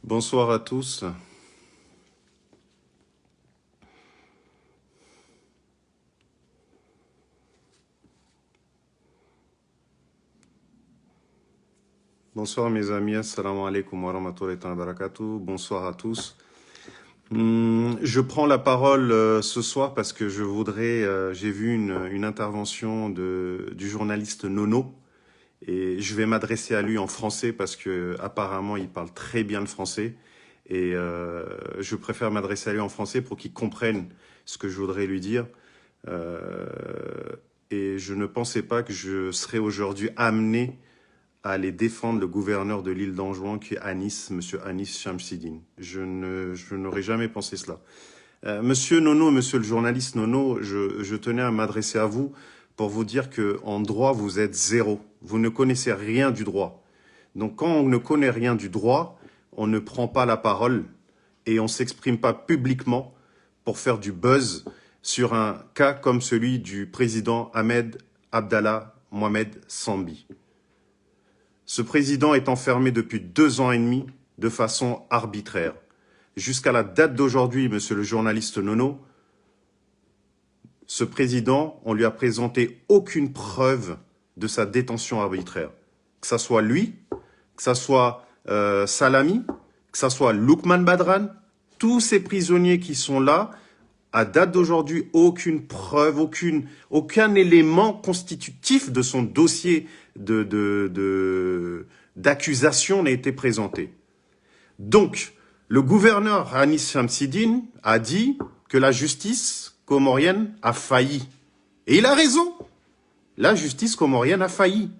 Bonsoir à tous. Bonsoir mes amis, assalamu alaikum wa rahmatullahi wa barakatuh. Bonsoir à tous. Je prends la parole ce soir parce que je voudrais, j'ai vu une intervention du journaliste Nono et je vais m'adresser à lui en français parce que apparemment il parle très bien le français et je préfère m'adresser à lui en français pour qu'il comprenne ce que je voudrais lui dire. Et je ne pensais pas que je serais aujourd'hui amené à aller défendre le gouverneur de l'île d'Anjouan, qui est Anis, monsieur Anis Shamsidine. Je n'aurais jamais pensé cela. Monsieur Nono, monsieur le journaliste Nono, je tenais à m'adresser à vous pour vous dire qu'en droit, vous êtes zéro. Vous ne connaissez rien du droit. Donc quand on ne connaît rien du droit, on ne prend pas la parole et on ne s'exprime pas publiquement pour faire du buzz sur un cas comme celui du président Ahmed Abdallah Mohamed Sambi. Ce président est enfermé depuis 2 ans et demi de façon arbitraire. Jusqu'à la date d'aujourd'hui, monsieur le journaliste Nono, ce président, on lui a présenté aucune preuve de sa détention arbitraire. Que ça soit lui, que ça soit Salami, que ça soit Loukman Badran, tous ces prisonniers qui sont là, à date d'aujourd'hui, aucune preuve, aucun élément constitutif de son dossier d'accusation n'a été présenté. Donc, le gouverneur Anis Shamsidine a dit que la justice comorienne a failli. Et il a raison. La justice comorienne a failli.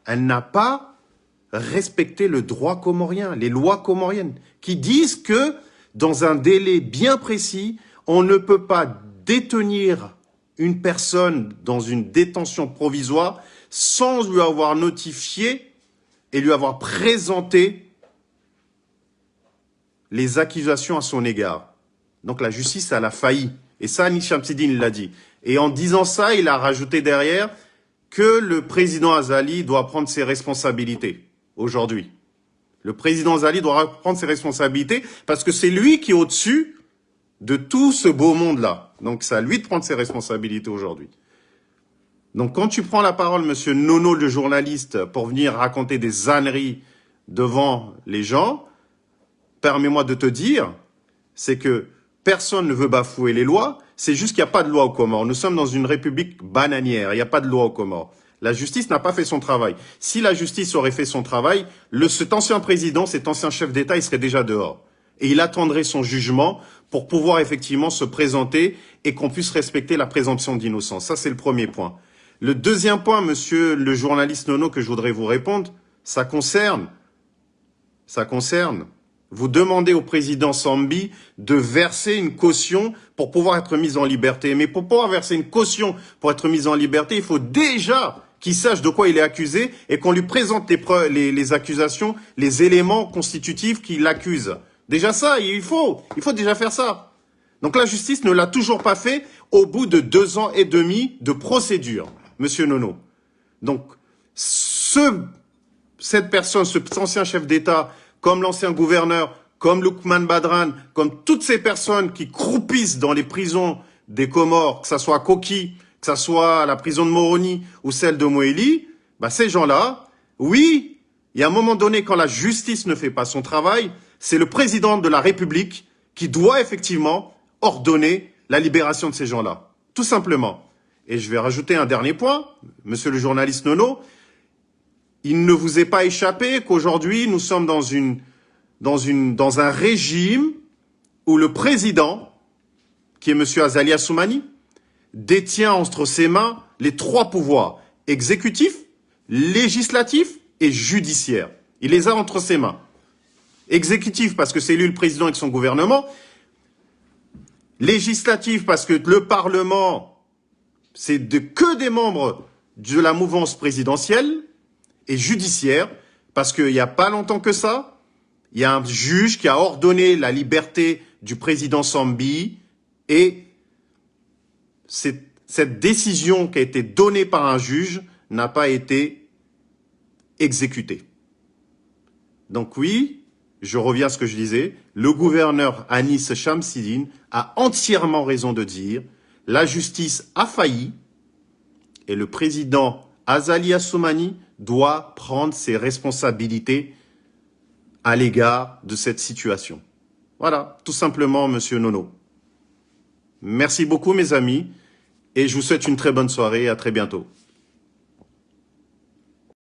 Elle n'a pas respecté le droit comorien, les lois comoriennes, qui disent que dans un délai bien précis, on ne peut pas détenir une personne dans une détention provisoire sans lui avoir notifié et lui avoir présenté les accusations à son égard. Donc la justice, elle a failli. Et ça, Anis Shamsidine l'a dit. Et en disant ça, il a rajouté derrière que le président Azali doit prendre ses responsabilités aujourd'hui. Le président Azali doit prendre ses responsabilités parce que c'est lui qui est au-dessus de tout ce beau monde-là. Donc, c'est à lui de prendre ses responsabilités aujourd'hui. Donc, quand tu prends la parole, monsieur Nono, le journaliste, pour venir raconter des âneries devant les gens, permets-moi de te dire, c'est que personne ne veut bafouer les lois, c'est juste qu'il n'y a pas de loi aux Comores. Nous sommes dans une république bananière, il n'y a pas de loi aux Comores. La justice n'a pas fait son travail. Si la justice aurait fait son travail, cet ancien président, cet ancien chef d'État, il serait déjà dehors. Et il attendrait son jugement pour pouvoir effectivement se présenter et qu'on puisse respecter la présomption d'innocence. Ça, c'est le premier point. Le deuxième point, monsieur le journaliste Nono, que je voudrais vous répondre, ça concerne, vous demandez au président Sambi de verser une caution pour pouvoir être mis en liberté. Mais pour pouvoir verser une caution pour être mis en liberté, il faut déjà qu'il sache de quoi il est accusé et qu'on lui présente les accusations, les éléments constitutifs qui l'accusent. Déjà ça, il faut déjà faire ça. Donc la justice ne l'a toujours pas fait au bout de 2 ans et demi de procédure, monsieur Nono. Donc cette personne, cet ancien chef d'État, comme l'ancien gouverneur, comme Loukman Badran, comme toutes ces personnes qui croupissent dans les prisons des Comores, que ça soit à Koki, que ça soit à la prison de Moroni ou celle de Moélie, bah ces gens-là, oui, il y a un moment donné, quand la justice ne fait pas son travail, c'est le président de la République qui doit effectivement ordonner la libération de ces gens-là. Tout simplement. Et je vais rajouter un dernier point, monsieur le journaliste Nono. Il ne vous est pas échappé qu'aujourd'hui, nous sommes dans un régime où le président, qui est monsieur Azali Assoumani, détient entre ses mains les 3 pouvoirs, exécutif, législatif et judiciaire. Il les a entre ses mains. Exécutif parce que c'est lui le président et son gouvernement. Législatif parce que le Parlement, c'est que des membres de la mouvance présidentielle. Et judiciaire parce qu'il n'y a pas longtemps que ça, il y a un juge qui a ordonné la liberté du président Sambi et cette décision qui a été donnée par un juge n'a pas été exécutée. Donc oui, je reviens à ce que je disais, le gouverneur Anis Shamsidine a entièrement raison de dire la justice a failli et le président Azali Assoumani doit prendre ses responsabilités à l'égard de cette situation. Voilà, tout simplement, monsieur Nono. Merci beaucoup, mes amis, et je vous souhaite une très bonne soirée et à très bientôt.